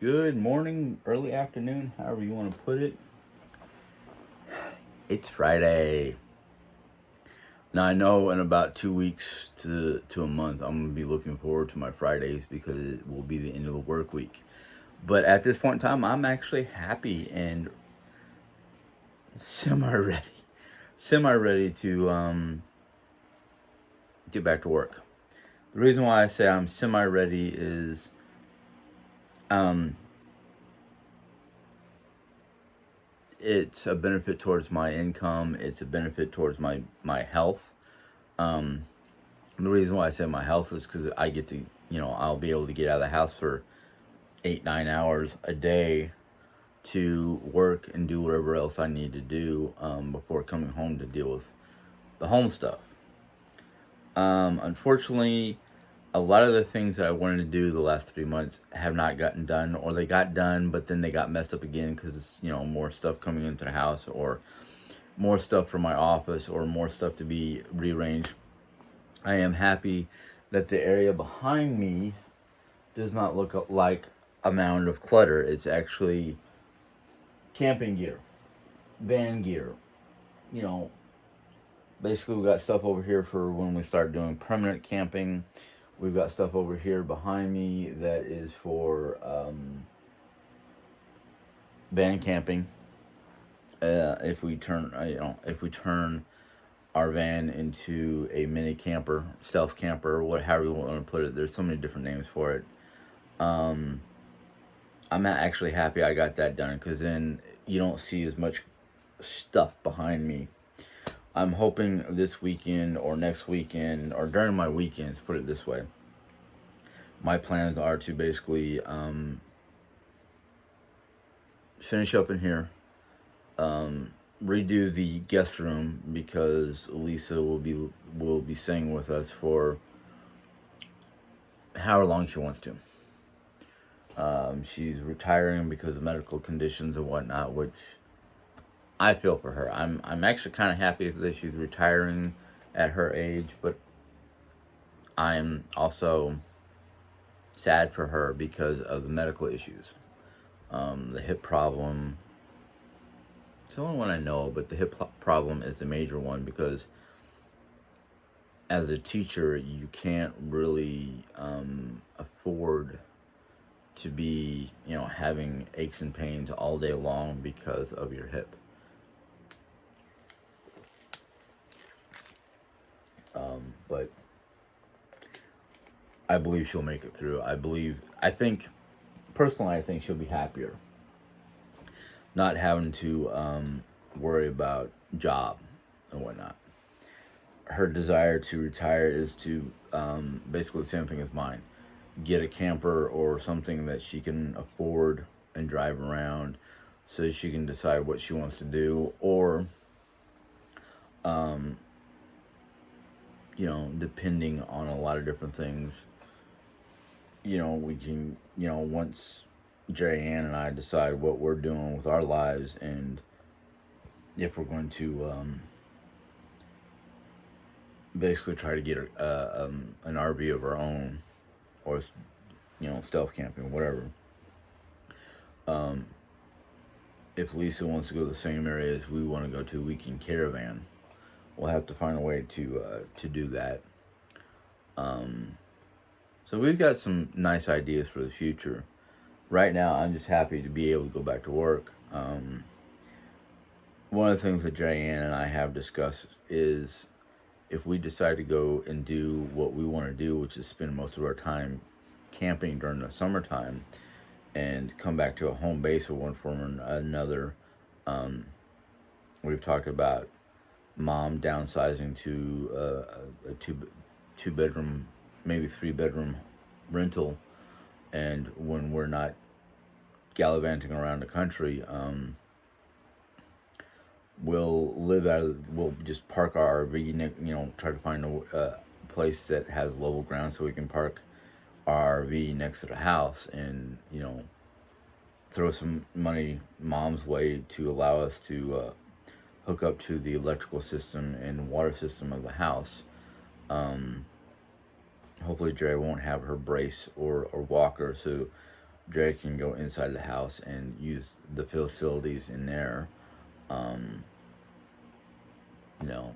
Good morning, early afternoon, however you want to put it. It's Friday. Now I know in about 2 weeks to a month, I'm gonna be looking forward to my Fridays because it will be the end of the work week. But at this point in time, I'm actually happy and semi ready to get back to work. The reason why I say I'm semi ready is um, it's a benefit towards my income. It's a benefit towards my health. Um, the reason why I say my health is because I get to, I'll be able to get out of the house for 8, 9 hours a day to work and do whatever else I need to do before coming home to deal with the home stuff. Unfortunately, a lot of the things that I wanted to do the last 3 months have not gotten done, or they got done, but then they got messed up again because it's, more stuff coming into the house, or more stuff from my office, or more stuff to be rearranged. I am happy that the area behind me does not look like a mound of clutter. It's actually camping gear, van gear. You know, basically we got stuff over here for when we start doing permanent camping. We've got stuff over here behind me that is for van camping. If we turn our van into a mini camper, stealth camper, however you want to put it. There's so many different names for it. I'm actually happy I got that done because then you don't see as much stuff behind me. I'm hoping this weekend or next weekend or during my weekends, put it this way, my plans are to basically finish up in here, redo the guest room because Lisa will be staying with us for however long she wants to. She's retiring because of medical conditions and whatnot, which I feel for her. I'm actually kind of happy that she's retiring at her age, but I'm also sad for her because of the medical issues. The hip problem. It's the only one I know, but the hip problem is the major one because as a teacher, you can't really afford to be, having aches and pains all day long because of your hip. But I believe she'll make it through. Personally, I think she'll be happier not having to worry about job and whatnot. Her desire to retire is to basically the same thing as mine. Get a camper or something that she can afford and drive around so she can decide what she wants to do, or depending on a lot of different things, we can, once Jerry Ann and I decide what we're doing with our lives and if we're going to basically try to get an RV of our own, or stealth camping, whatever. If Lisa wants to go to the same area as we want to go to, we can caravan. We'll have to find a way to do that. So we've got some nice ideas for the future. Right now, I'm just happy to be able to go back to work. One of the things that Jerry Ann and I have discussed is if we decide to go and do what we want to do, which is spend most of our time camping during the summertime and come back to a home base of one form or another. We've talked about mom downsizing to a two bedroom, maybe 3 bedroom rental, and when we're not gallivanting around the country, we'll just park our RV, try to find a place that has level ground so we can park our RV next to the house and, throw some money mom's way to allow us to hook up to the electrical system and water system of the house. Hopefully Jerry won't have her brace or walker, so Jerry can go inside the house and use the facilities in there, um, you know,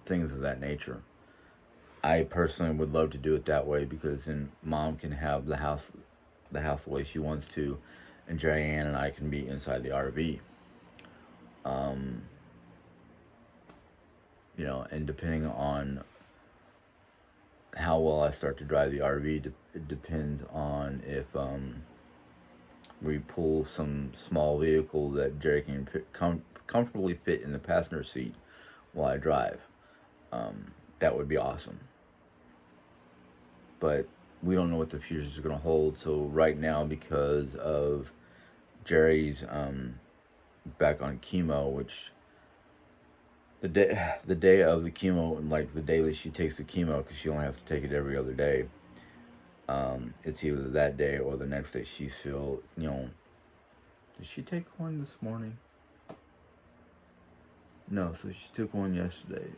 things of that nature. I personally would love to do it that way because then Mom can have the house the way she wants to, and Jerry Ann and I can be inside the RV. Um, and depending on how well I start to drive the RV, it depends on if we pull some small vehicle that Jerry can comfortably fit in the passenger seat while I drive. That would be awesome. But we don't know what the future is going to hold. So right now, because of Jerry's back on chemo, which the day of the chemo, like the day that she takes the chemo, because she only has to take it every other day. It's either that day or the next day. She feel Did she take one this morning? No, so she took one yesterday.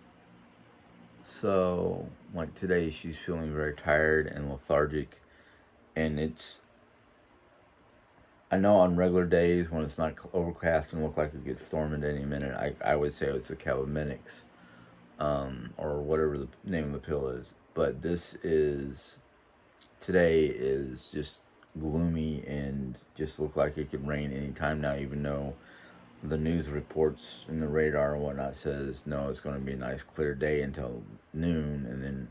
So like today, she's feeling very tired and lethargic, and I know on regular days when it's not overcast and look like it gets stormed at any minute, I would say it's a Cabominix, or whatever the name of the pill is. But today is just gloomy and just look like it could rain anytime now, even though the news reports and the radar and whatnot says no, it's going to be a nice clear day until noon, and then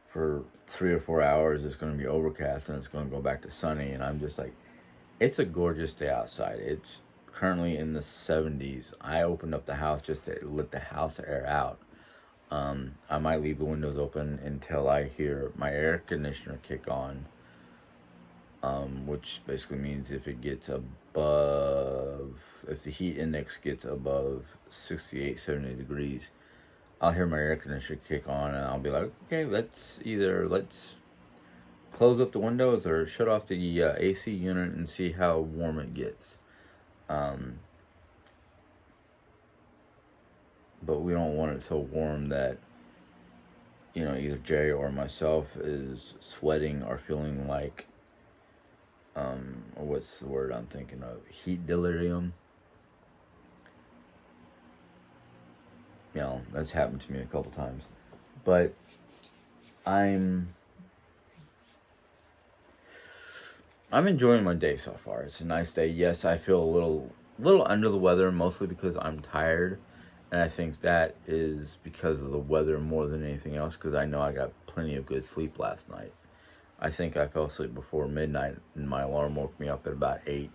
for 3 or 4 hours it's going to be overcast and it's going to go back to sunny. And I'm just like, it's a gorgeous day outside. It's currently in the 70s. I opened up the house just to let the house air out. I might leave the windows open until I hear my air conditioner kick on, which basically means if the heat index gets above 68, 70 degrees, I'll hear my air conditioner kick on and I'll be like, okay, let's close up the windows or shut off the AC unit and see how warm it gets. But we don't want it so warm that either Jay or myself is sweating or feeling like what's the word I'm thinking of? Heat delirium. That's happened to me a couple times. But I'm enjoying my day so far. It's a nice day. Yes, I feel a little under the weather, mostly because I'm tired, and I think that is because of the weather more than anything else, because I know I got plenty of good sleep last night. I think I fell asleep before midnight, and my alarm woke me up at about 8.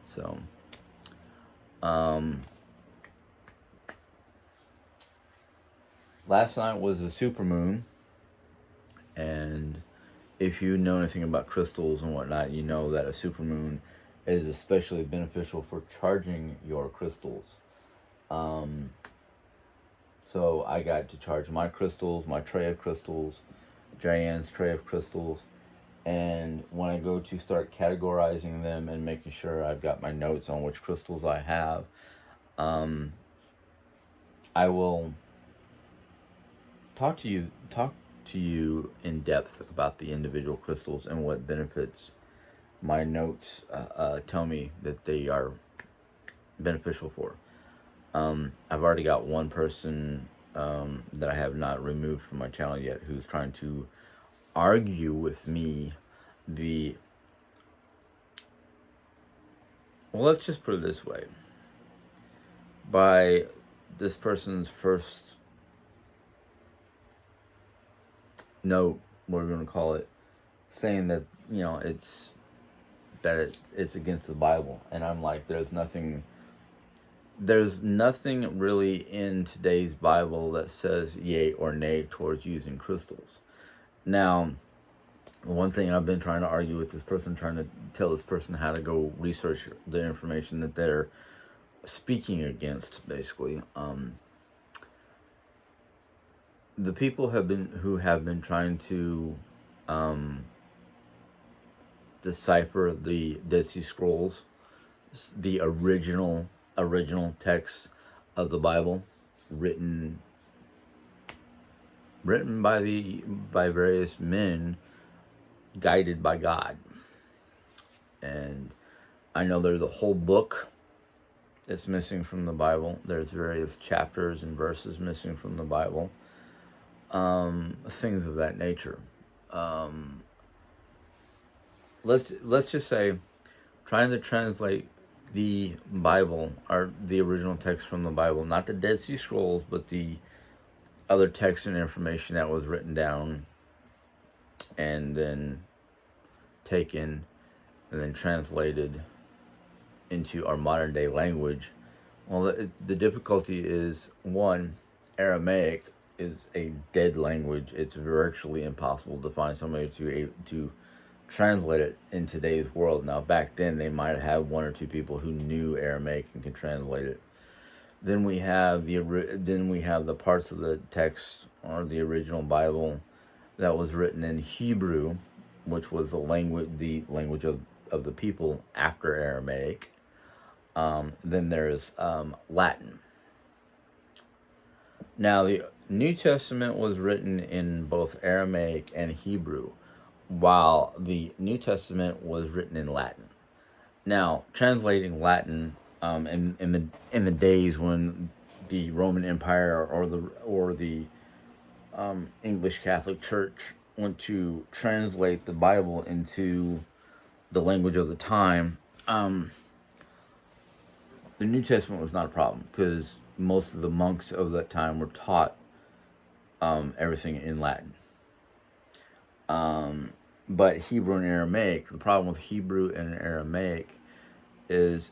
So, last night was a supermoon, and if you know anything about crystals and whatnot, you know that a supermoon is especially beneficial for charging your crystals. So I got to charge my crystals, my tray of crystals, Jane's tray of crystals, and when I go to start categorizing them and making sure I've got my notes on which crystals I have, I will talk to you in depth about the individual crystals and what benefits my notes tell me that they are beneficial for. I've already got one person that I have not removed from my channel yet who's trying to argue with me well, let's just put it this way. By this person's first note, what we're going to call it, saying that it's against the Bible, and I'm like, there's nothing really in today's Bible that says yay or nay towards using crystals. Now, one thing I've been trying to argue with this person, trying to tell this person how to go research the information that they're speaking against, basically. The people who have been trying to decipher the Dead Sea Scrolls, the original text of the Bible, written by various men, guided by God. And I know there's a whole book that's missing from the Bible. There's various chapters and verses missing from the Bible. Things of that nature. Let's just say, trying to translate the Bible, or the original text from the Bible, not the Dead Sea Scrolls, but the other text and information that was written down and then taken and then translated into our modern day language. Well, the difficulty is, one, Aramaic is a dead language. It's virtually impossible to find somebody to translate it in today's world. Now, back then, they might have had one or two people who knew Aramaic and could translate it. Then we have the parts of the text, or the original Bible, that was written in Hebrew, which was the language of the people after Aramaic. Then there's Latin. Now, the New Testament was written in both Aramaic and Hebrew, while the New Testament was written in Latin. Now, translating Latin in the days when the Roman Empire or the English Catholic Church went to translate the Bible into the language of the time, the New Testament was not a problem, because most of the monks of that time were taught everything in Latin. But Hebrew and Aramaic, the problem with Hebrew and Aramaic is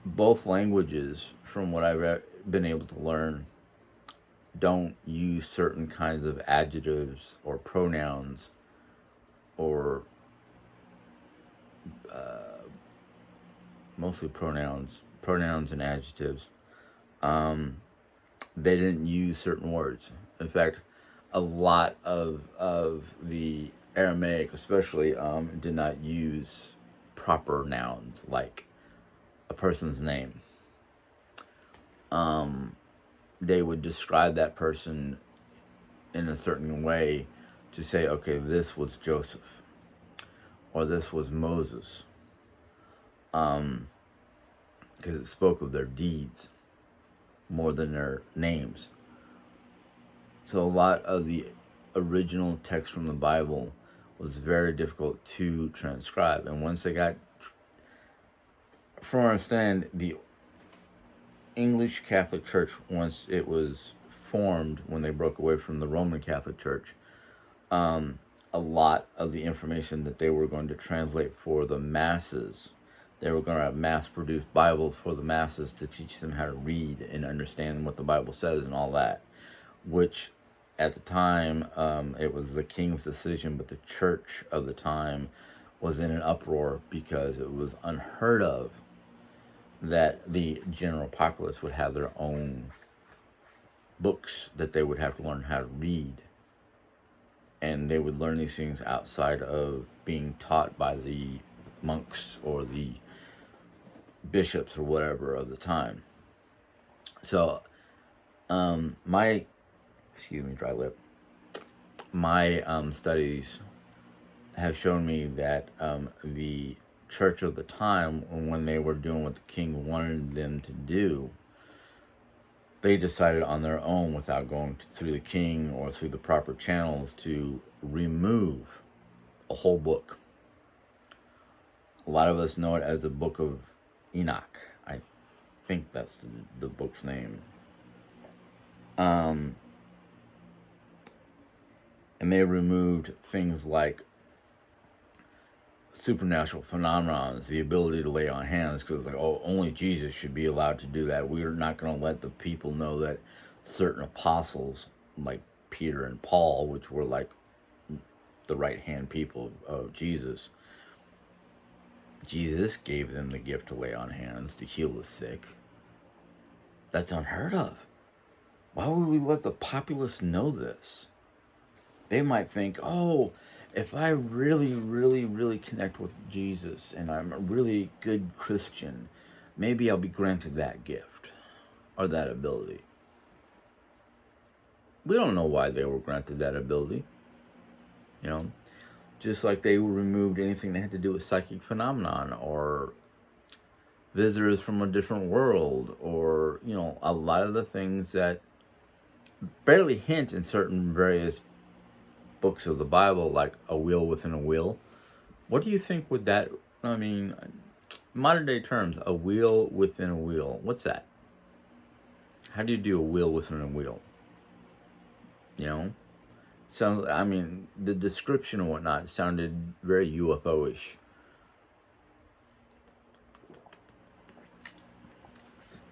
both languages, from what I've been able to learn, don't use certain kinds of adjectives or pronouns, or mostly pronouns and adjectives. They didn't use certain words. In fact, a lot of the Aramaic, especially, did not use proper nouns like a person's name. They would describe that person in a certain way to say, okay, this was Joseph, or this was Moses, because it spoke of their deeds more than their names. So a lot of the original text from the Bible was very difficult to transcribe. And once they got, from what I understand, the English Catholic Church, once it was formed, when they broke away from the Roman Catholic Church, a lot of the information that they were going to translate for the masses, they were going to mass-produce Bibles for the masses to teach them how to read and understand what the Bible says and all that, which at the time, it was the king's decision, but the church of the time was in an uproar, because it was unheard of that the general populace would have their own books that they would have to learn how to read. And they would learn these things outside of being taught by the monks or the bishops or whatever of the time. So, dry lip. My studies have shown me that the church of the time, when they were doing what the king wanted them to do, they decided on their own, without going through the king or through the proper channels, to remove a whole book. A lot of us know it as the Book of Enoch. I think that's the book's name. And they removed things like supernatural phenomena, the ability to lay on hands, because only Jesus should be allowed to do that. We're not going to let the people know that certain apostles, like Peter and Paul, which were like the right-hand people of Jesus, Jesus gave them the gift to lay on hands, to heal the sick. That's unheard of. Why would we let the populace know this? They might think, if I really, really, really connect with Jesus and I'm a really good Christian, maybe I'll be granted that gift or that ability. We don't know why they were granted that ability. Just like they removed anything that had to do with psychic phenomenon or visitors from a different world, or a lot of the things that barely hint in certain various books of the Bible, like a wheel within a wheel. What do you think would that? I mean, modern day terms, a wheel within a wheel. What's that? How do you do a wheel within a wheel? You know, sounds. I mean, the description and whatnot sounded very UFO-ish.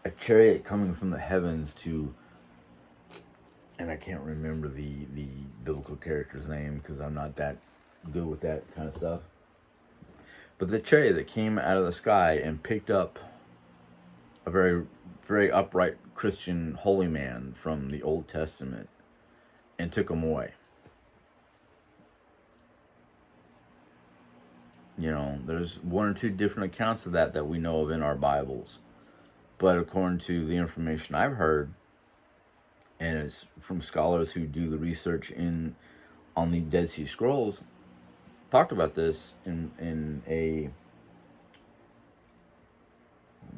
A chariot coming from the heavens to, and I can't remember the biblical character's name because I'm not that good with that kind of stuff. But the chariot that came out of the sky and picked up a very, very upright Christian holy man from the Old Testament and took him away. There's one or two different accounts of that we know of in our Bibles. But according to the information I've heard, and it's from scholars who do the research on the Dead Sea Scrolls, talked about this in a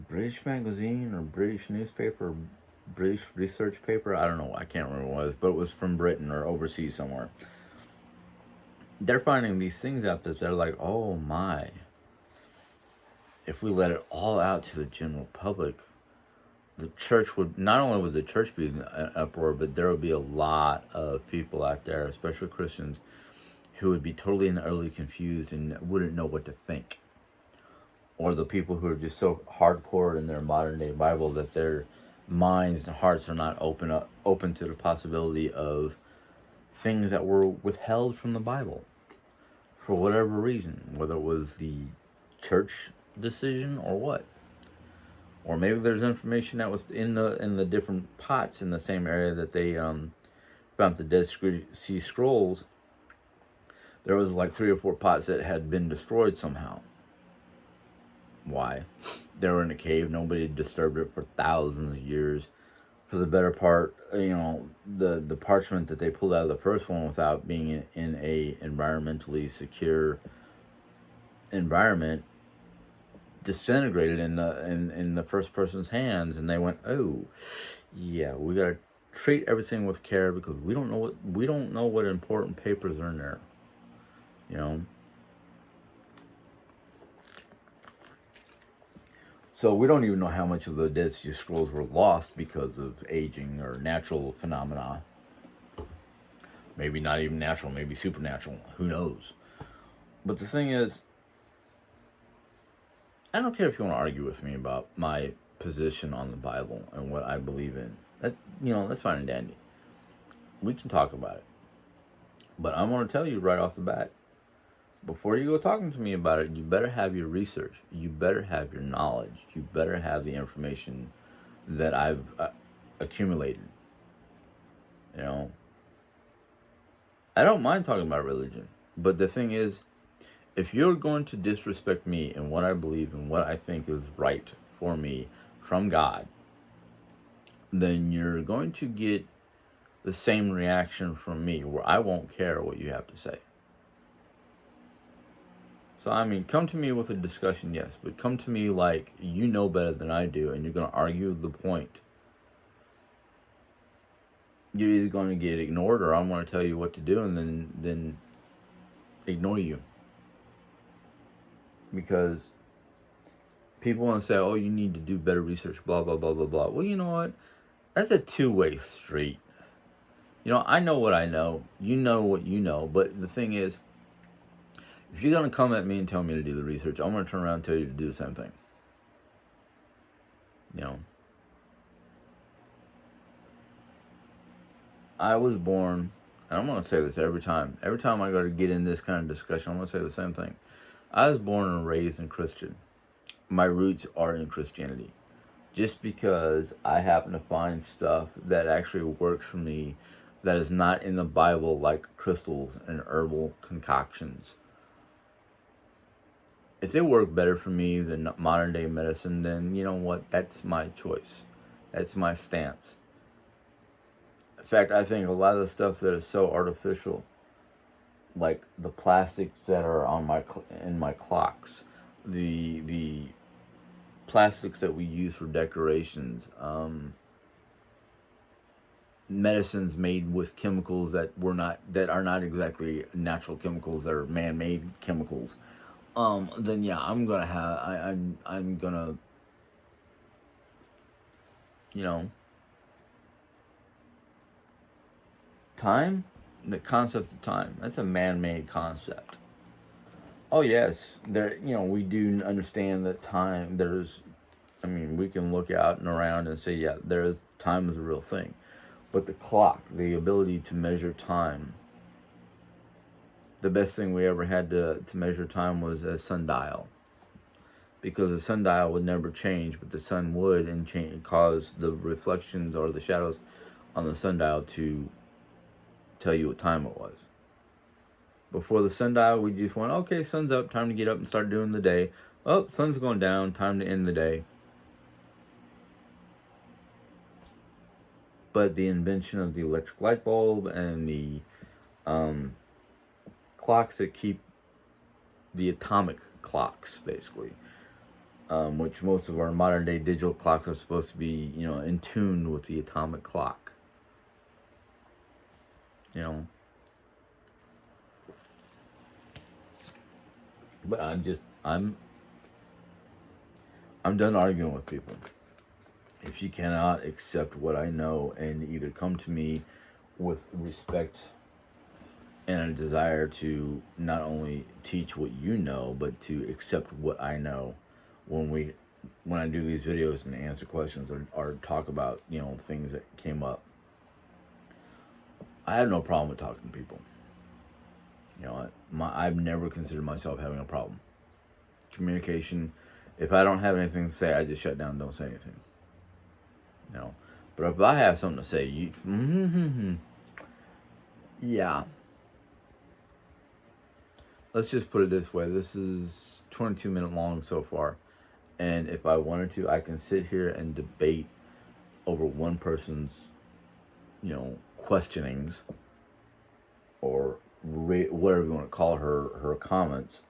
British magazine or British newspaper, British research paper. I don't know. I can't remember what it was, but it was from Britain or overseas somewhere. They're finding these things out that they're like, oh my. If we let it all out to the general public, the church would, not only would the church be in an uproar, but there would be a lot of people out there, especially Christians, who would be totally and utterly confused and wouldn't know what to think. Or the people who are just so hardcore in their modern day Bible that their minds and hearts are not open to the possibility of things that were withheld from the Bible for whatever reason, whether it was the church decision or what. Or maybe there's information that was in the different pots in the same area that they found the Dead Sea Scrolls. There was like 3 or 4 pots that had been destroyed somehow. Why? They were in a cave. Nobody had disturbed it for thousands of years. For the better part, the parchment that they pulled out of the first one without being in a environmentally secure environment disintegrated in the first person's hands, and they went, oh, yeah, we gotta treat everything with care because we don't know what important papers are in there. So we don't even know how much of the Dead Sea Scrolls were lost because of aging or natural phenomena. Maybe not even natural, maybe supernatural. Who knows? But the thing is, I don't care if you want to argue with me about my position on the Bible and what I believe in. That's fine and dandy. We can talk about it. But I'm going to tell you right off the bat, before you go talking to me about it, you better have your research. You better have your knowledge. You better have the information that I've accumulated. I don't mind talking about religion. But the thing is, if you're going to disrespect me and what I believe and what I think is right for me from God, then you're going to get the same reaction from me where I won't care what you have to say. So, come to me with a discussion, yes, but come to me like you know better than I do and you're going to argue the point. You're either going to get ignored or I'm going to tell you what to do and then ignore you. Because people want to say, oh, you need to do better research, blah, blah, blah, blah, blah. Well, you know what? That's a two-way street. I know what I know. You know what you know. But the thing is, if you're going to come at me and tell me to do the research, I'm going to turn around and tell you to do the same thing. I was born, and I'm going to say this every time. Every time I go to get in this kind of discussion, I'm going to say the same thing. I was born and raised in Christian. My roots are in Christianity. Just because I happen to find stuff that actually works for me that is not in the Bible, like crystals and herbal concoctions. If they work better for me than modern day medicine, then you know what? That's my choice. That's my stance. In fact, I think a lot of the stuff that is so artificial like the plastics that are on in my clocks, the plastics that we use for decorations, medicines made with chemicals that are not exactly natural chemicals, that are man-made chemicals. Then yeah, I'm gonna, you know, time, the concept of time, that's a man-made concept. Oh yes, we do understand that time. I mean, we can look out and around and say, yeah, time is a real thing. But the clock, the ability to measure time, the best thing we ever had to measure time was a sundial, because the sundial would never change, but the sun would, and cause the reflections or the shadows on the sundial to tell you what time it was. Before the sundial, we just went, okay, sun's up, time to get up and start doing the day. Oh, sun's going down, time to end the day. But the invention of the electric light bulb and the clocks that keep, the atomic clocks, basically, which most of our modern day digital clocks are supposed to be, in tune with the atomic clock. But I'm done arguing with people. If you cannot accept what I know and either come to me with respect and a desire to not only teach what you know, but to accept what I know when I do these videos and answer questions, or talk about, things that came up. I have no problem with talking to people. I've never considered myself having a problem. Communication, if I don't have anything to say, I just shut down and don't say anything. But if I have something to say, yeah. Let's just put it this way. This is 22-minute long so far. And if I wanted to, I can sit here and debate over one person's, questionings, or whatever you want to call her comments.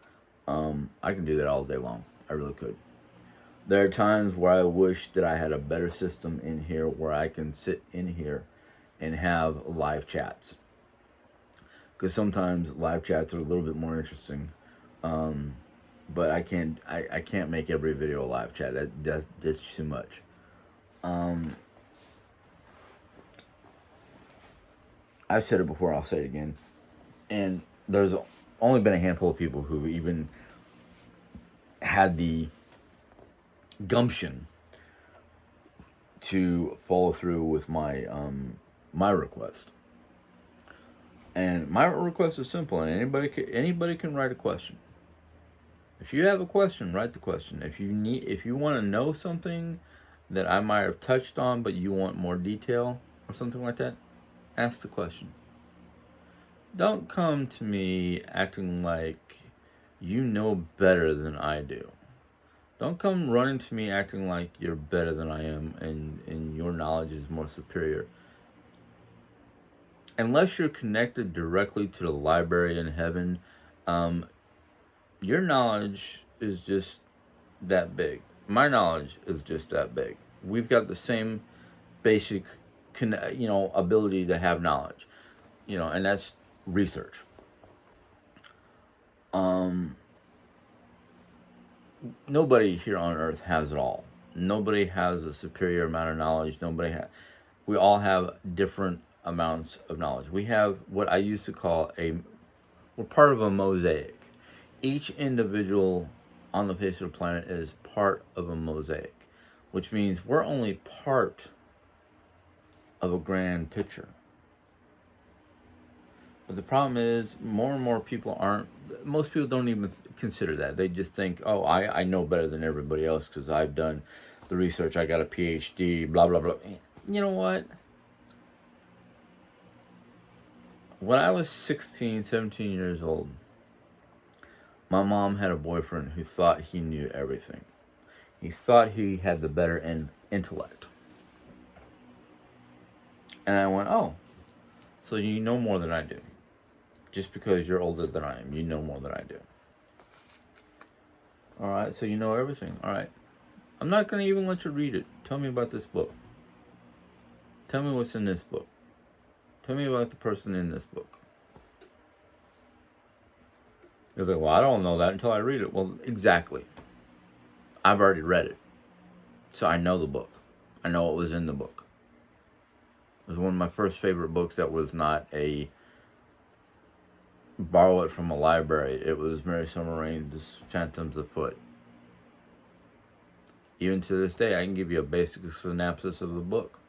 I can do that all day long. I really could. There are times where I wish that I had a better system in here where I can sit in here and have live chats. Because sometimes live chats are a little bit more interesting. But I can't make every video a live chat. That's too much. I've said it before, I'll say it again. And there's only been a handful of people who even had the gumption to follow through with my request. And my request is simple, and anybody can write a question. If you have a question, write the question. If you want to know something that I might have touched on, but you want more detail or something like that, ask the question. Don't come to me acting like you know better than I do. Don't come running to me acting like you're better than I am and your knowledge is more superior. Unless you're connected directly to the library in heaven, your knowledge is just that big. My knowledge is just that big. We've got the same basic, ability to have knowledge, and that's research. Nobody here on earth has it all. Nobody has a superior amount of knowledge. We all have different amounts of knowledge. We have what I used to call we're part of a mosaic. Each individual on the face of the planet is part of a mosaic, which means we're only part of a grand picture. But the problem is, more and more people most people don't even consider that. They just think, oh, I know better than everybody else because I've done the research, I got a PhD, blah, blah, blah. You know what? When I was 16, 17 years old, my mom had a boyfriend who thought he knew everything. He thought he had the better intellect. And I went, oh, so you know more than I do. Just because you're older than I am, you know more than I do. All right, so you know everything. All right, I'm not gonna even let you read it. Tell me about this book. Tell me what's in this book. Tell me about the person in this book. He's like, well, I don't know that until I read it. Well, exactly. I've already read it, so I know the book. I know what was in the book. It was one of my first favorite books that was not a borrow it from a library. It was Mary Summer Rain's Phantoms of Foot. Even to this day, I can give you a basic synopsis of the book.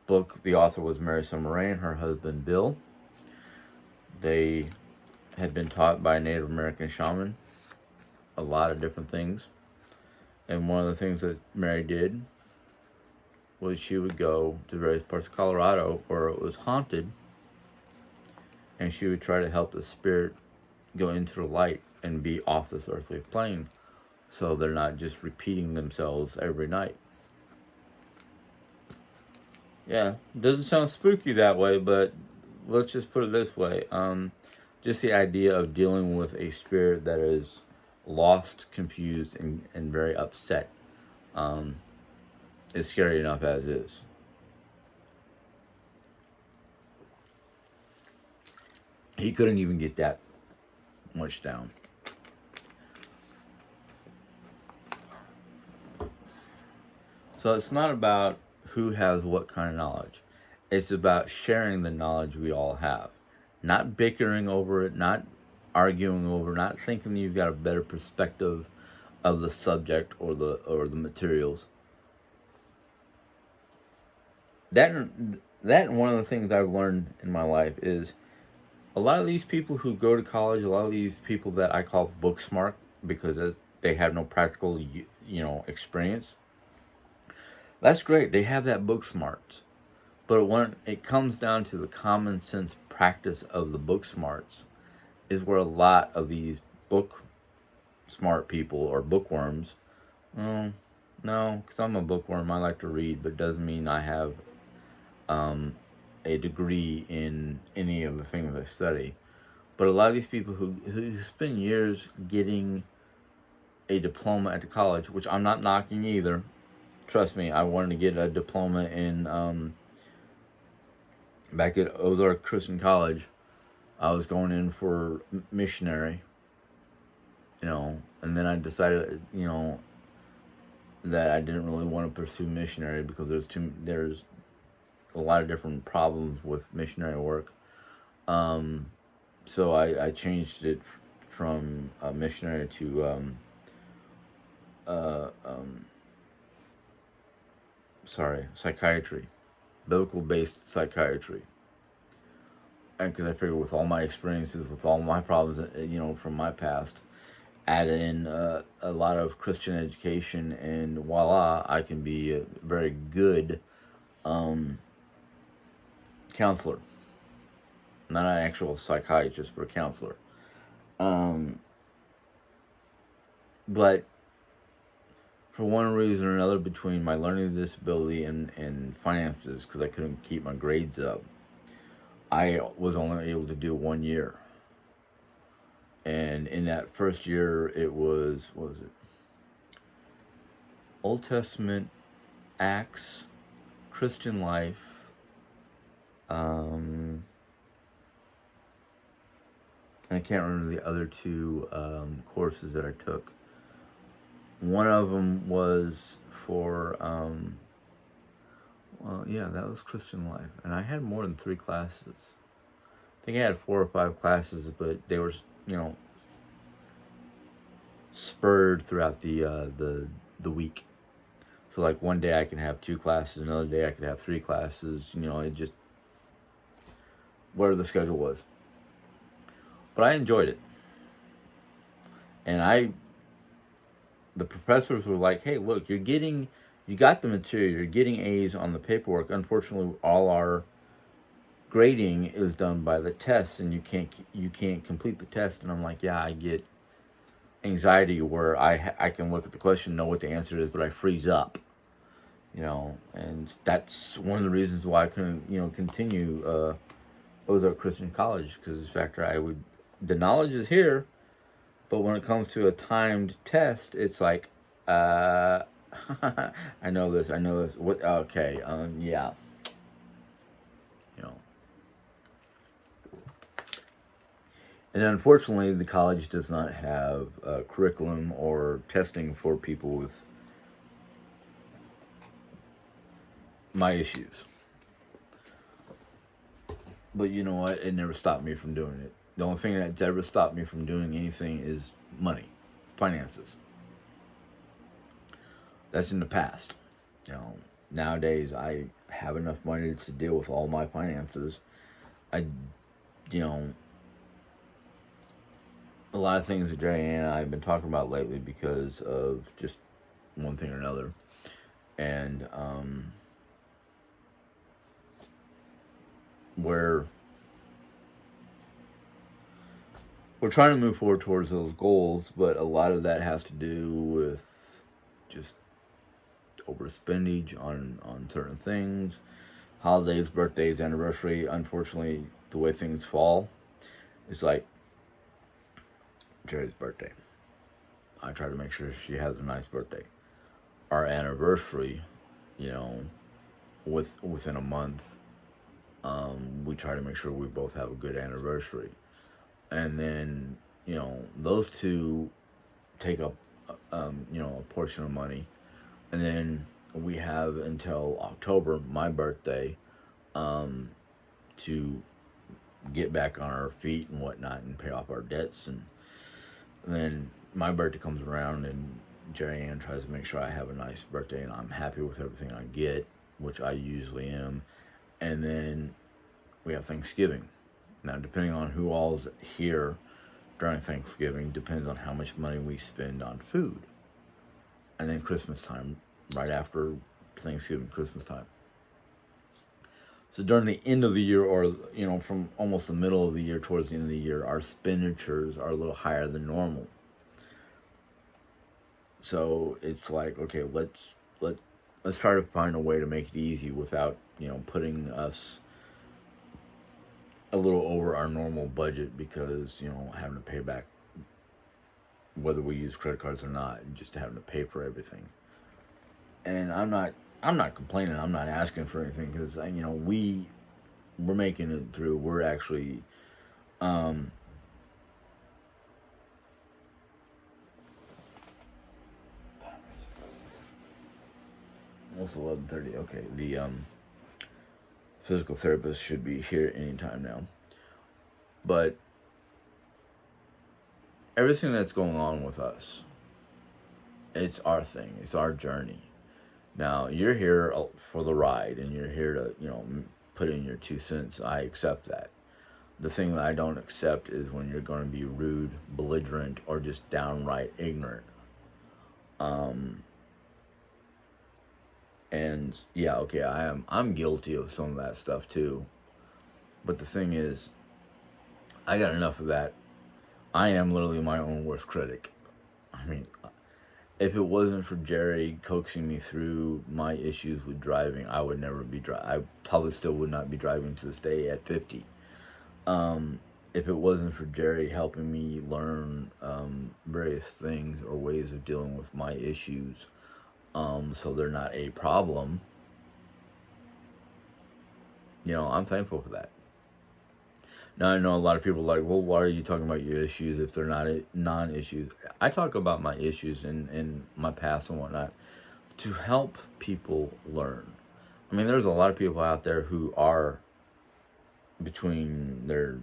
The author was Mary Summer Rain, her husband Bill. They had been taught by a Native American shaman a lot of different things. And one of the things that Mary did was she would go to various parts of Colorado where it was haunted, and she would try to help the spirit go into the light and be off this earthly plane, so they're not just repeating themselves every night. Yeah, doesn't sound spooky that way, but let's just put it this way. Just the idea of dealing with a spirit that is lost, confused, and very upset is scary enough as is. He couldn't even get that much down. So it's not about who has what kind of knowledge. It's about sharing the knowledge we all have. Not bickering over it, not arguing over, not thinking you've got a better perspective of the subject or the materials. That one of the things I've learned in my life is a lot of these people who go to college, a lot of these people that I call book smart because they have no practical experience. That's great. They have that book smart. But when it comes down to the common sense practice of the book smarts, is where a lot of these book smart people or bookworms, no, because I'm a bookworm, I like to read, but it doesn't mean I have a degree in any of the things I study. But a lot of these people who spend years getting a diploma at the college, which I'm not knocking either. Trust me, I wanted to get a diploma in back at Ozark Christian College. I was going in for missionary, and then I decided, that I didn't really want to pursue missionary because there's a lot of different problems with missionary work. So I changed it from missionary to psychiatry, biblical based psychiatry. And because I figured with all my experiences, with all my problems, from my past, add in a lot of Christian education, and voila, I can be a very good counselor. Not an actual psychiatrist, but a counselor. But for one reason or another, between my learning disability and finances, because I couldn't keep my grades up, I was only able to do 1 year. And in that first year, it was, what was it? Old Testament, Acts, Christian life, I can't remember the other two courses that I took. One of them was for, that was Christian life. And I had more than 3 classes. I think I had 4 or 5 classes, but they were, spurred throughout the week. So like one day I can have 2 classes, another day I could have 3 classes. It just whatever the schedule was. But I enjoyed it, and the professors were like, "Hey, look, you got the material, you're getting A's on the paperwork. Unfortunately, all our grading is done by the test, and you can't complete the test." And I'm like, "Yeah, I get anxiety where I can look at the question, know what the answer is, but I freeze up, and that's one of the reasons why I couldn't continue Ozark Christian College, because the fact that the knowledge is here, but when it comes to a timed test, it's like, uh, I know this, I know this. What? Okay, yeah, you know. And unfortunately, the college does not have a curriculum or testing for people with my issues. But you know what? It never stopped me from doing it. The only thing that's ever stopped me from doing anything is money, finances. That's in the past. You know, nowadays I have enough money to deal with all my finances. I, you know, a lot of things that Jerry and I have been talking about lately because of just one thing or another. And we're trying to move forward towards those goals, but a lot of that has to do with just overspendage on certain things, holidays, birthdays, anniversary. Unfortunately, the way things fall, it's like Jerry's birthday. I try to make sure she has a nice birthday. Our anniversary, you know, within a month, we try to make sure we both have a good anniversary. And then, you know, those two take up, you know, a portion of money. And then we have until October, my birthday, to get back on our feet and whatnot and pay off our debts. And then my birthday comes around and Jerry Ann tries to make sure I have a nice birthday and I'm happy with everything I get, which I usually am. And then we have Thanksgiving. Now, depending on who all's here during Thanksgiving, depends on how much money we spend on food. And then Christmas time, right after Thanksgiving, Christmas time. So during the end of the year, or you know, from almost the middle of the year towards the end of the year, our expenditures are a little higher than normal. So it's like, okay, let's try to find a way to make it easy without, you know, putting us a little over our normal budget, because, you know, having to pay back, whether we use credit cards or not, just having to pay for everything. And I'm not complaining. I'm not asking for anything, because you know, we're making it through. We're actually almost 11:30. Okay, the physical therapist should be here anytime now. But everything that's going on with us, it's our thing. It's our journey. Now, you're here for the ride, and you're here to, you know, put in your 2 cents. I accept that. The thing that I don't accept is when you're going to be rude, belligerent, or just downright ignorant. And yeah, okay, I'm guilty of some of that stuff too. But the thing is, I got enough of that. I am literally my own worst critic. I mean, if it wasn't for Jerry coaxing me through my issues with driving, I would never be I probably still would not be driving to this day at 50. If it wasn't for Jerry helping me learn various things or ways of dealing with my issues, so they're not a problem, you know, I'm thankful for that. Now, I know a lot of people are like, well, why are you talking about your issues if they're not non-issues? I talk about my issues in my past and whatnot to help people learn. I mean, there's a lot of people out there who are between their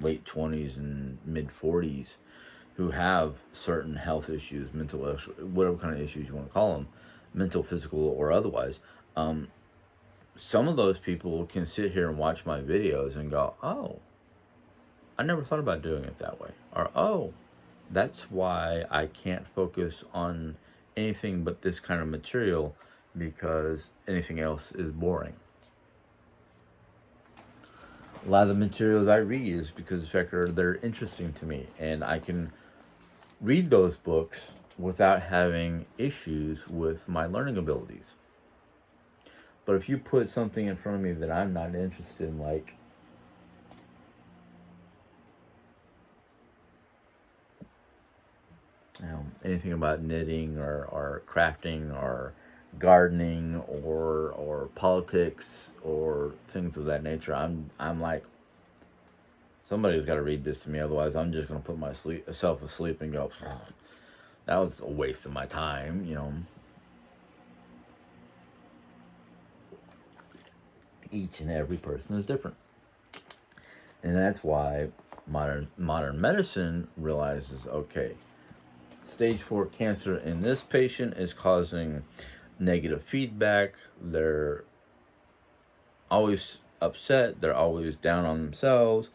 late 20s and mid 40s who have certain health issues, mental, whatever kind of issues you want to call them, mental, physical, or otherwise. Some of those people can sit here and watch my videos and go, oh, I never thought about doing it that way. Or, oh, that's why I can't focus on anything but this kind of material, because anything else is boring. A lot of the materials I read is because the fact they're interesting to me, and I can read those books without having issues with my learning abilities. But if you put something in front of me that I'm not interested in, like anything about knitting or crafting or gardening or politics or things of that nature, I'm like, somebody's got to read this to me, otherwise I'm just gonna put myself asleep and go, that was a waste of my time. Each and every person is different, and that's why modern medicine realizes, okay, stage 4 cancer in this patient is causing negative feedback. They're always upset. They're always down on themselves.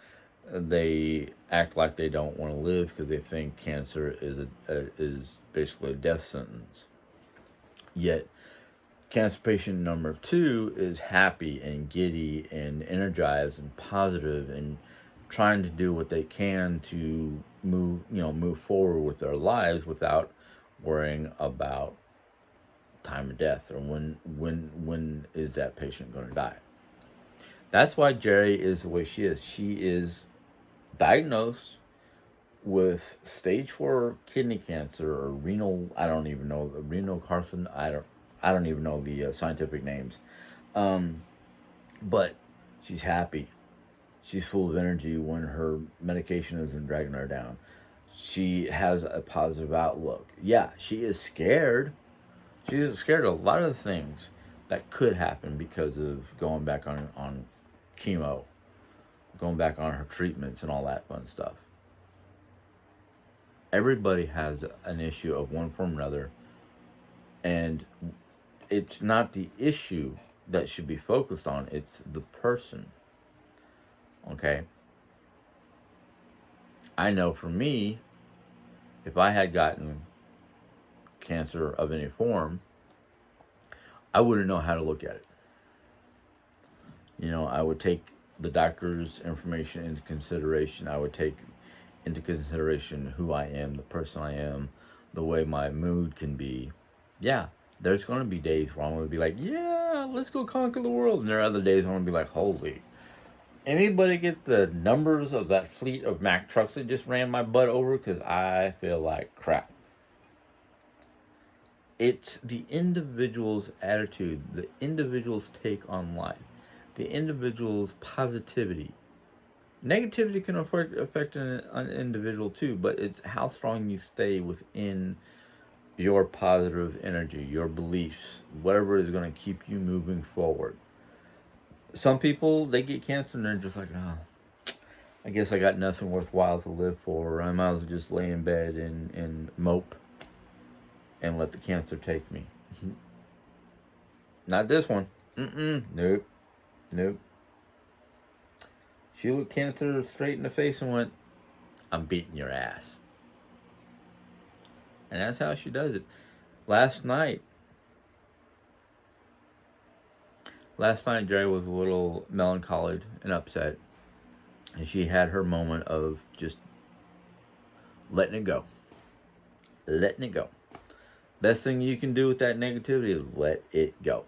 They act like they don't want to live because they think cancer is basically a death sentence. Yet, cancer patient number 2 is happy and giddy and energized and positive and trying to do what they can to move forward with their lives without worrying about time of death or when is that patient going to die. That's why Jerry is the way she is. She is diagnosed with stage 4 kidney cancer or renal. I don't even know the renal carcin. I don't even know the scientific names. But she's happy. She's full of energy when her medication isn't dragging her down. She has a positive outlook. Yeah, she is scared. She is scared of a lot of things that could happen because of going back on chemo, going back on her treatments and all that fun stuff. Everybody has an issue of one form or another, and it's not the issue that should be focused on, it's the person. Okay? I know for me, if I had gotten cancer of any form, I wouldn't know how to look at it. I would take the doctor's information into consideration. I would take into consideration who I am, the person I am, the way my mood can be. Yeah, there's going to be days where I'm going to be like, yeah, let's go conquer the world. And there are other days I'm going to be like, holy. Anybody get the numbers of that fleet of Mack trucks that just ran my butt over? Because I feel like crap. It's the individual's attitude, the individual's take on life, the individual's positivity. Negativity can affect an individual too, but it's how strong you stay within your positive energy, your beliefs, whatever is going to keep you moving forward. Some people, they get cancer and they're just like, oh, I guess I got nothing worthwhile to live for. I might as well just lay in bed and mope and let the cancer take me. Not this one. Nope. She looked cancer straight in the face and went, I'm beating your ass. And that's how she does it. Last night, Jerry was a little melancholy and upset. And she had her moment of just letting it go. Letting it go. Best thing you can do with that negativity is let it go.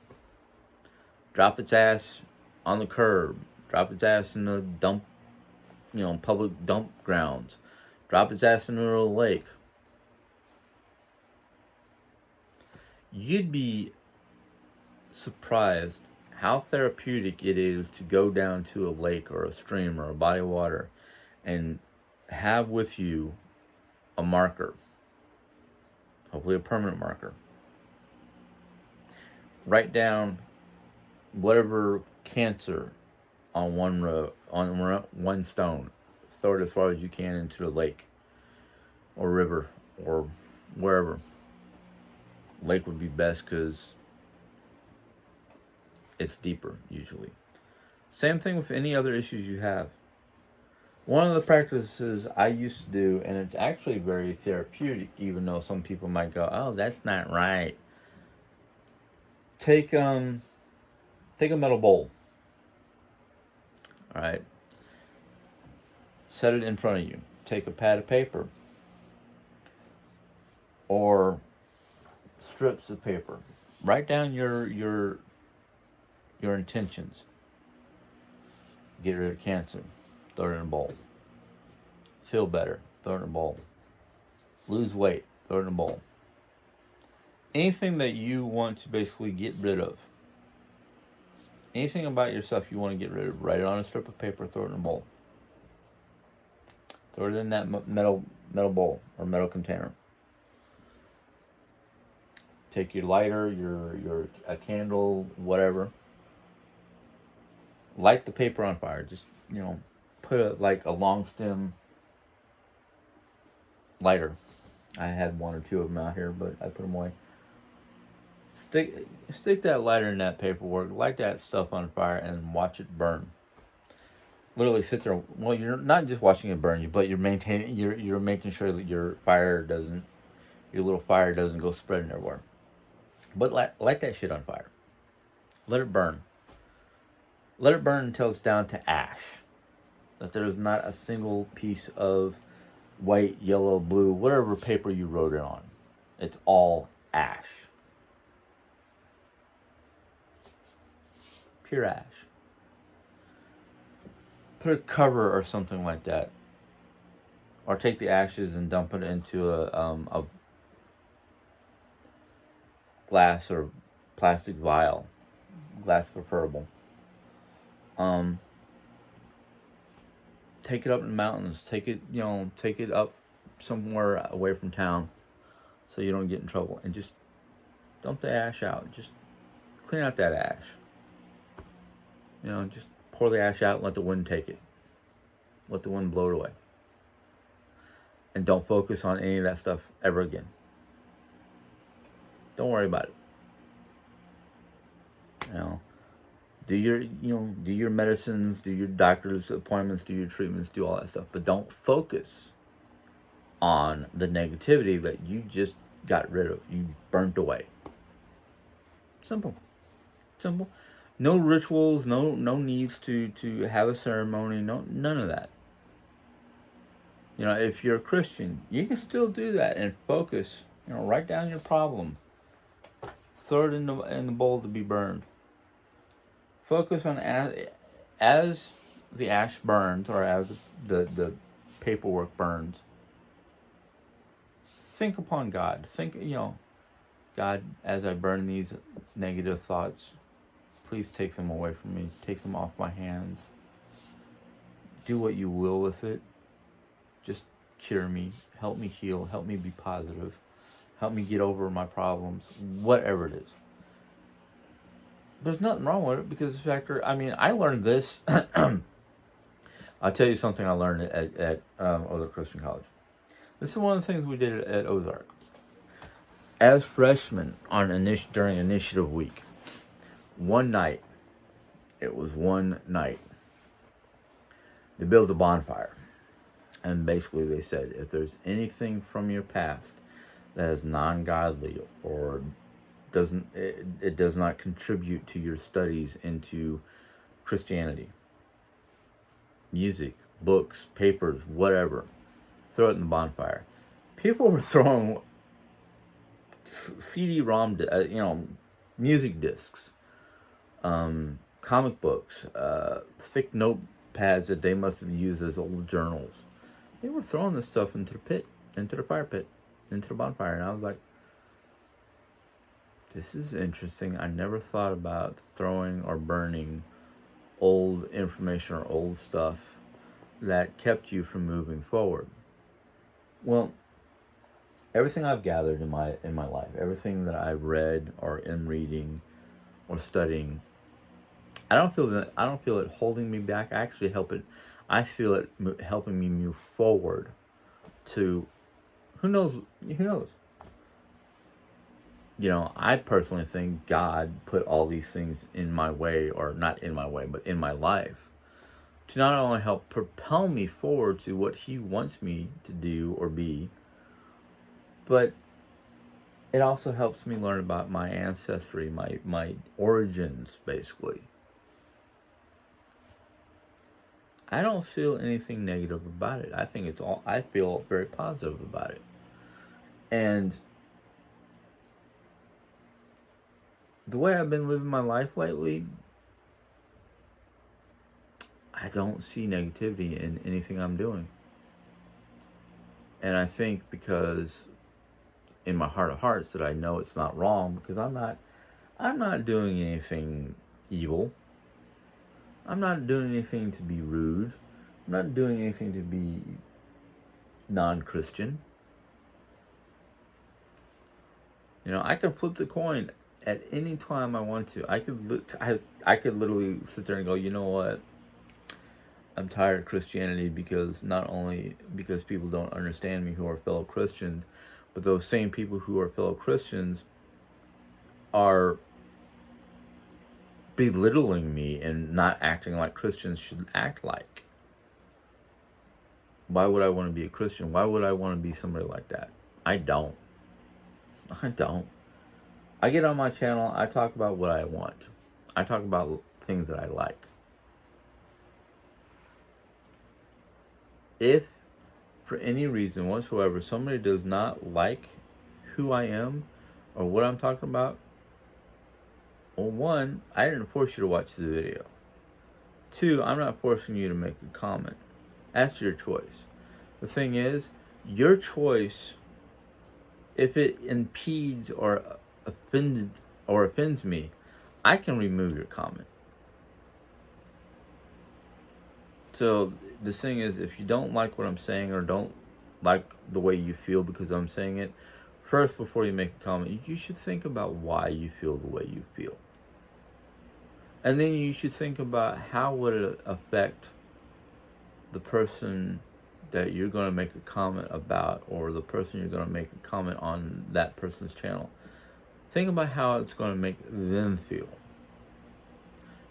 Drop its ass on the curb. Drop its ass in the dump, public dump grounds. Drop its ass in a lake. You'd be surprised how therapeutic it is to go down to a lake or a stream or a body of water and have with you a marker, hopefully a permanent marker. Write down whatever cancer on one stone. Throw it as far as you can into the lake or river or wherever. Lake would be best because it's deeper usually. Same thing with any other issues you have. One of the practices I used to do, and it's actually very therapeutic, even though some people might go, "Oh, that's not right." Take a metal bowl. All right. Set it in front of you. Take a pad of paper or strips of paper. Write down your intentions. Get rid of cancer. Throw it in a bowl. Feel better. Throw it in a bowl. Lose weight. Throw it in a bowl. Anything that you want to basically get rid of. Anything about yourself you want to get rid of. Write it on a strip of paper. Throw it in a bowl. Throw it in that metal bowl or metal container. Take your lighter, your a candle, whatever. Light the paper on fire. Just put a long stem lighter. I had one or two of them out here, but I put them away. Stick that lighter in that paperwork. Light that stuff on fire and watch it burn. Literally sit there. Well, you're not just watching it burn, but you're maintaining. You're making sure that your little fire doesn't go spreading everywhere. But light that shit on fire. Let it burn. Let it burn until it's down to ash. That there's not a single piece of white, yellow, blue, whatever paper you wrote it on. It's all ash. Pure ash. Put a cover or something like that. Or take the ashes and dump it into a glass or plastic vial. Glass preferable. Take it up in the mountains. Take it up somewhere away from town so you don't get in trouble. And just dump the ash out. Just clean out that ash. Just pour the ash out and let the wind take it. Let the wind blow it away. And don't focus on any of that stuff ever again. Don't worry about it. Do your medicines, do your doctor's appointments, do your treatments, do all that stuff. But don't focus on the negativity that you just got rid of. You burnt away. Simple. No rituals, no needs to have a ceremony, none of that. If you're a Christian, you can still do that and focus. Write down your problem. Throw it in the bowl to be burned. Focus on as the ash burns or as the paperwork burns. Think upon God. Think, God, as I burn these negative thoughts, please take them away from me. Take them off my hands. Do what you will with it. Just cure me. Help me heal. Help me be positive. Help me get over my problems. Whatever it is. There's nothing wrong with it because I learned this. I'll tell you something I learned at Ozark Christian College. This is one of the things we did at Ozark. As freshmen during Initiative Week, it was one night, they built a bonfire. And basically they said, if there's anything from your past that is non-godly or it does not contribute to your studies into Christianity, music, books, papers, whatever, throw it in the bonfire. People were throwing CD-ROM, music discs, comic books, thick notepads that they must have used as old journals. They were throwing this stuff into the fire pit, into the bonfire, and I was like, this is interesting. I never thought about throwing or burning old information or old stuff that kept you from moving forward. Well, everything I've gathered in my life, everything that I've read or am reading or studying, I don't feel it holding me back. I feel it helping me move forward to who knows. I personally think God put all these things in my way, or not in my way, but in my life, to not only help propel me forward to what He wants me to do or be, but it also helps me learn about my ancestry, my origins, basically. I don't feel anything negative about it. I feel very positive about it. And the way I've been living my life lately, I don't see negativity in anything I'm doing. And I think because in my heart of hearts that I know it's not wrong, because I'm not doing anything evil. I'm not doing anything to be rude. I'm not doing anything to be non-Christian. I could flip the coin at any time I want to. I could literally sit there and go, you know what? I'm tired of Christianity, because not only because people don't understand me who are fellow Christians, but those same people who are fellow Christians are belittling me and not acting like Christians should act like. Why would I want to be a Christian? Why would I want to be somebody like that? I don't. I don't. I get on my channel, I talk about what I want. I talk about things that I like. If, for any reason whatsoever, somebody does not like who I am or what I'm talking about, well, one, I didn't force you to watch the video. Two, I'm not forcing you to make a comment. That's your choice. The thing is, your choice, if it impedes or offends me, I can remove your comment. So the thing is, if you don't like what I'm saying or don't like the way you feel because I'm saying it, first, before you make a comment, you should think about why you feel the way you feel. And then you should think about how would it affect the person that you're going to make a comment about, or the person you're going to make a comment on that person's channel. Think about how it's going to make them feel.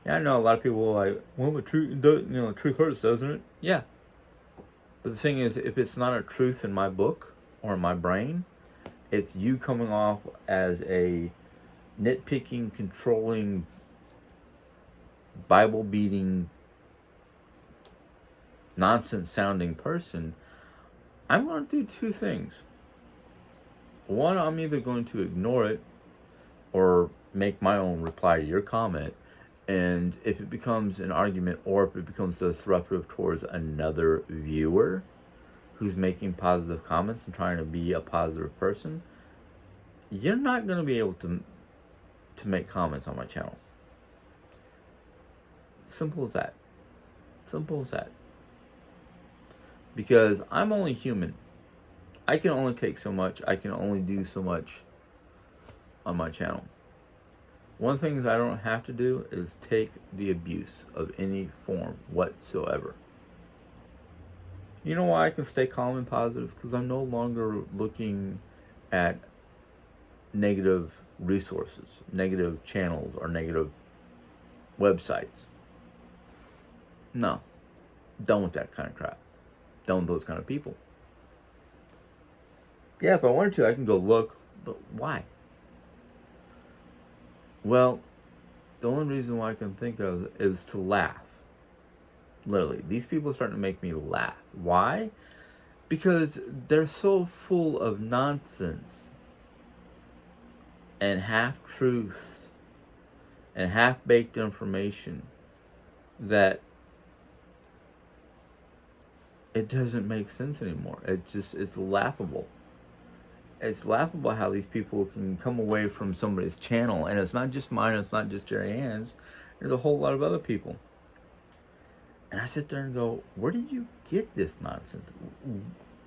Yeah, I know a lot of people are like, well, the truth hurts, doesn't it? Yeah. But the thing is, if it's not a truth in my book or in my brain, it's you coming off as a nitpicking, controlling, Bible-beating, nonsense-sounding person. I'm going to do two things. One, I'm either going to ignore it or make my own reply to your comment. And if it becomes an argument, or if it becomes disruptive towards another viewer who's making positive comments and trying to be a positive person, you're not going to be able to make comments on my channel. Simple as that. Simple as that. Because I'm only human. I can only take so much. I can only do so much on my channel. One thing that I don't have to do is take the abuse of any form whatsoever. You know why I can stay calm and positive? Because I'm no longer looking at negative resources, negative channels, or negative websites. No. Done with that kind of crap. Done with those kind of people. Yeah, if I wanted to, I can go look, but why? Well, the only reason why I can think of is to laugh. Literally, these people are starting to make me laugh. Why? Because they're so full of nonsense and half-truths and half-baked information that it doesn't make sense anymore. It's laughable. It's laughable how these people can come away from somebody's channel, and it's not just mine, it's not just Jerry Ann's, there's a whole lot of other people. And I sit there and go, where did you get this nonsense?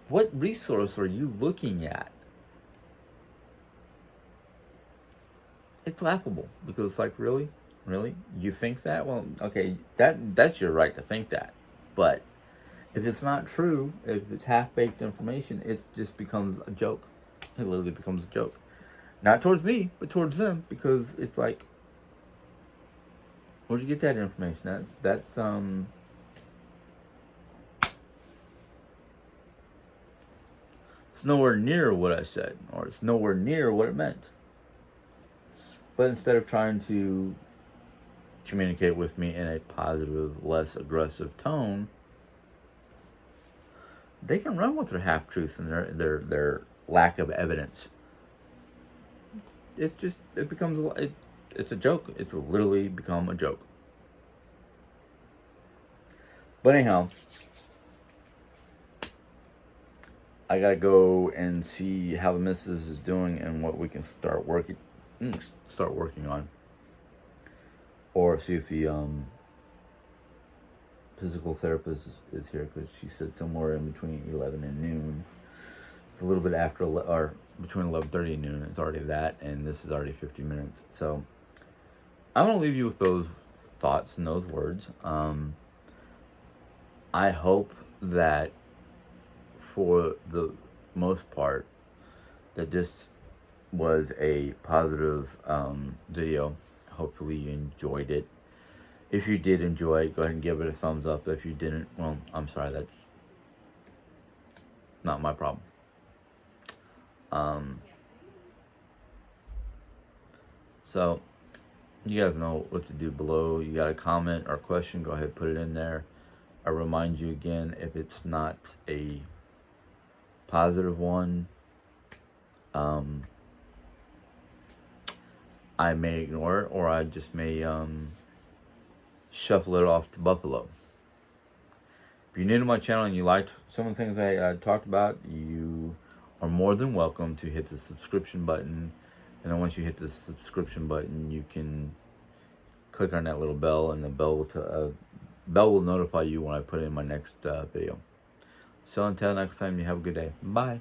What resource are you looking at? It's laughable, because it's like, really? Really? You think that? Well, okay, that's your right to think that. But if it's not true, if it's half-baked information, it just becomes a joke. It literally becomes a joke. Not towards me, but towards them, because it's like, where'd you get that information? That's it's nowhere near what I said, or it's nowhere near what it meant. But instead of trying to communicate with me in a positive, less aggressive tone, they can run with their half-truths and their lack of evidence. It's a joke. It's literally become a joke. But anyhow, I gotta go and see how the missus is doing and what we can start working on, or see if the physical therapist is here, because she said somewhere in between 11 and noon. It's a little bit after or between 11:30 and noon. It's already that, and this is already 50 minutes. So I'm gonna leave you with those thoughts and those words. I hope that for the most part that this was a positive video. Hopefully you enjoyed it. If you did enjoy it, go ahead and give it a thumbs up. If you didn't, well, I'm sorry, that's not my problem. So you guys know what to do below. You got a comment or question, go ahead, put it in there. I remind you again, if it's not a positive one, I may ignore it, or I just may shuffle it off to Buffalo. If you're new to my channel and you liked some of the things I talked about, you are more than welcome to hit the subscription button. And then once you hit the subscription button, you can click on that little bell, and the bell will notify you when I put in my next video. So until next time, you have a good day. Bye.